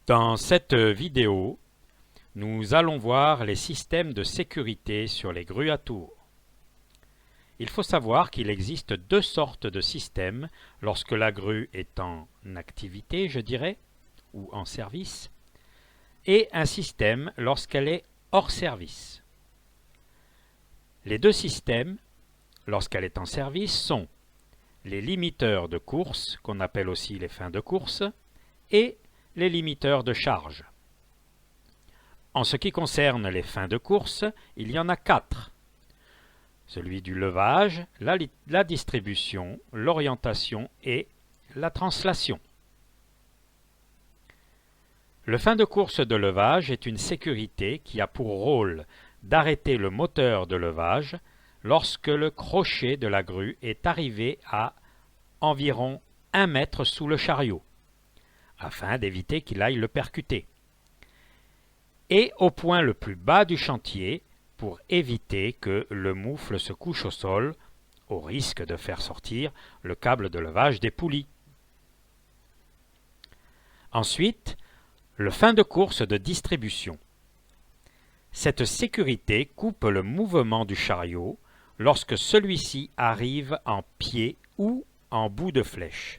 Dans cette vidéo, nous allons voir les systèmes de sécurité sur les grues à tours. Il faut savoir qu'il existe deux sortes de systèmes lorsque la grue est en activité, je dirais, ou en service, et un système lorsqu'elle est hors service. Les deux systèmes, lorsqu'elle est en service, sont les limiteurs de course, qu'on appelle aussi les fins de course, et les limiteurs de charge. En ce qui concerne les fins de course, il y en a quatre. Celui du levage, la distribution, l'orientation et la translation. Le fin de course de levage est une sécurité qui a pour rôle d'arrêter le moteur de levage lorsque le crochet de la grue est arrivé à environ 1 mètre sous le chariot, afin d'éviter qu'il aille le percuter, et au point le plus bas du chantier pour éviter que le moufle se couche au sol, au risque de faire sortir le câble de levage des poulies. Ensuite, le fin de course de distribution. Cette sécurité coupe le mouvement du chariot lorsque celui-ci arrive en pied ou en bout de flèche.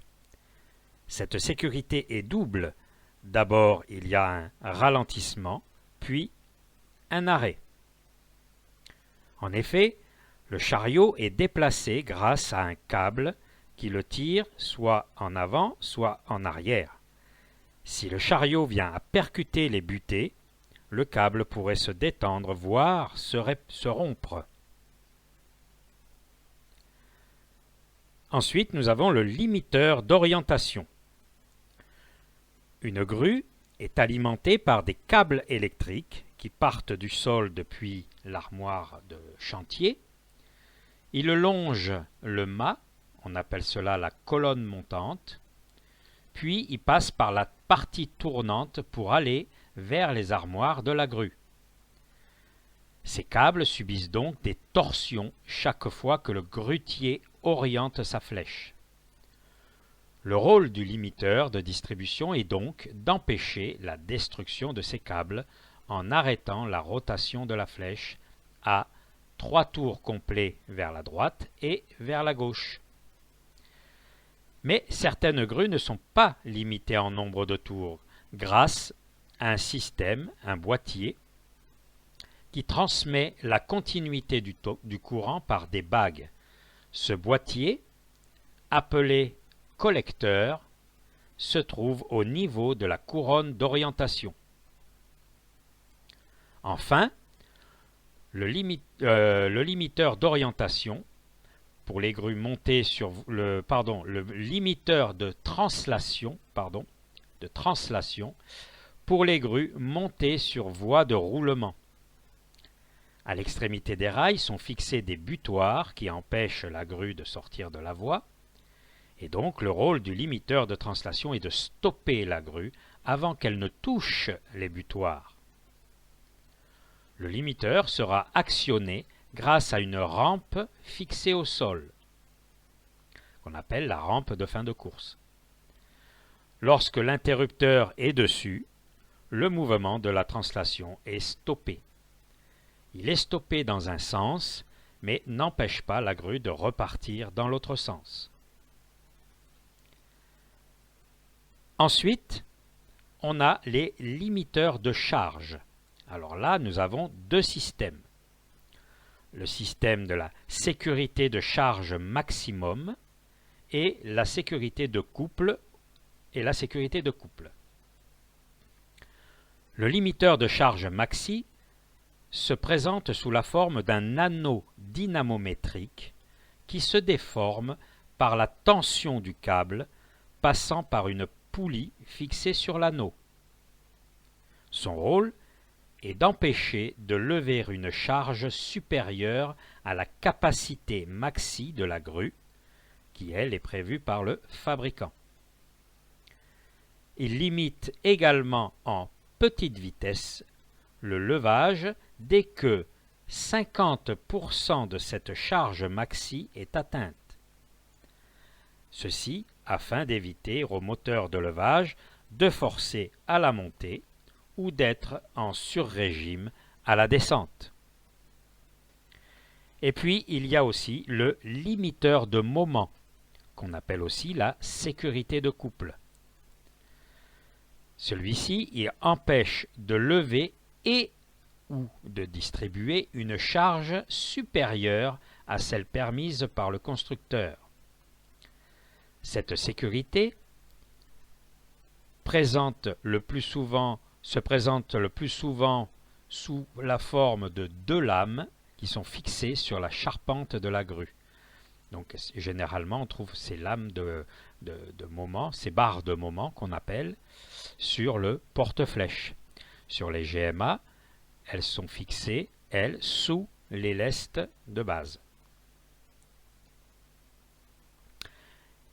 Cette sécurité est double. D'abord, il y a un ralentissement, puis un arrêt. En effet, le chariot est déplacé grâce à un câble qui le tire soit en avant, soit en arrière. Si le chariot vient à percuter les butées, le câble pourrait se détendre, voire se rompre. Ensuite, nous avons le limiteur d'orientation. Une grue est alimentée par des câbles électriques qui partent du sol depuis l'armoire de chantier. Ils longent le mât, on appelle cela la colonne montante, puis ils passent par la partie tournante pour aller vers les armoires de la grue. Ces câbles subissent donc des torsions chaque fois que le grutier oriente sa flèche. Le rôle du limiteur de distribution est donc d'empêcher la destruction de ces câbles en arrêtant la rotation de la flèche à 3 tours complets vers la droite et vers la gauche. Mais certaines grues ne sont pas limitées en nombre de tours grâce à un système, un boîtier, qui transmet la continuité du courant par des bagues. Ce boîtier, appelé collecteur, se trouve au niveau de la couronne d'orientation. Enfin, le limiteur d'orientation pour les grues montées sur le limiteur de translation pour les grues montées sur voie de roulement. À l'extrémité des rails sont fixés des butoirs qui empêchent la grue de sortir de la voie. Et donc, le rôle du limiteur de translation est de stopper la grue avant qu'elle ne touche les butoirs. Le limiteur sera actionné grâce à une rampe fixée au sol, qu'on appelle la rampe de fin de course. Lorsque l'interrupteur est dessus, le mouvement de la translation est stoppé. Il est stoppé dans un sens, mais n'empêche pas la grue de repartir dans l'autre sens. Ensuite, on a les limiteurs de charge. Alors là, nous avons deux systèmes. Le système de la sécurité de charge maximum et la sécurité de couple Le limiteur de charge maxi se présente sous la forme d'un anneau dynamométrique qui se déforme par la tension du câble passant par une poulie fixée sur l'anneau. Son rôle est d'empêcher de lever une charge supérieure à la capacité maxi de la grue, qui elle est prévue par le fabricant. Il limite également en petite vitesse le levage dès que 50% de cette charge maxi est atteinte. Ceci afin d'éviter au moteur de levage de forcer à la montée ou d'être en surrégime à la descente. Et puis, il y a aussi le limiteur de moment, qu'on appelle aussi la sécurité de couple. Celui-ci, il empêche de lever et ou de distribuer une charge supérieure à celle permise par le constructeur. Cette sécurité se présente le plus souvent sous la forme de deux lames qui sont fixées sur la charpente de la grue. Donc généralement on trouve ces lames de moment, ces barres de moment qu'on appelle, sur le porte-flèche. Sur les GMA, elles sont fixées, elles, sous les lestes de base.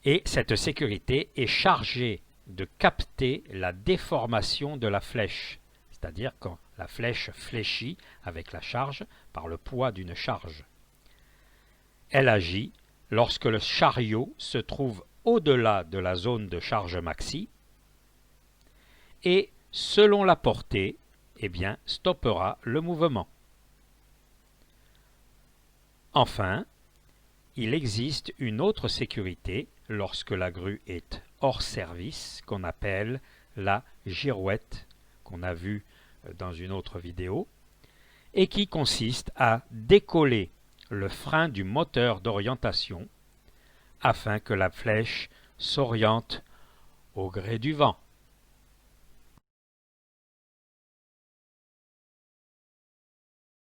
Et cette sécurité est chargée de capter la déformation de la flèche, c'est-à-dire quand la flèche fléchit avec la charge par le poids d'une charge. Elle agit lorsque le chariot se trouve au-delà de la zone de charge maxi et, selon la portée, stoppera le mouvement. Enfin, il existe une autre sécurité lorsque la grue est hors service, qu'on appelle la girouette, qu'on a vu dans une autre vidéo, et qui consiste à décoller le frein du moteur d'orientation afin que la flèche s'oriente au gré du vent.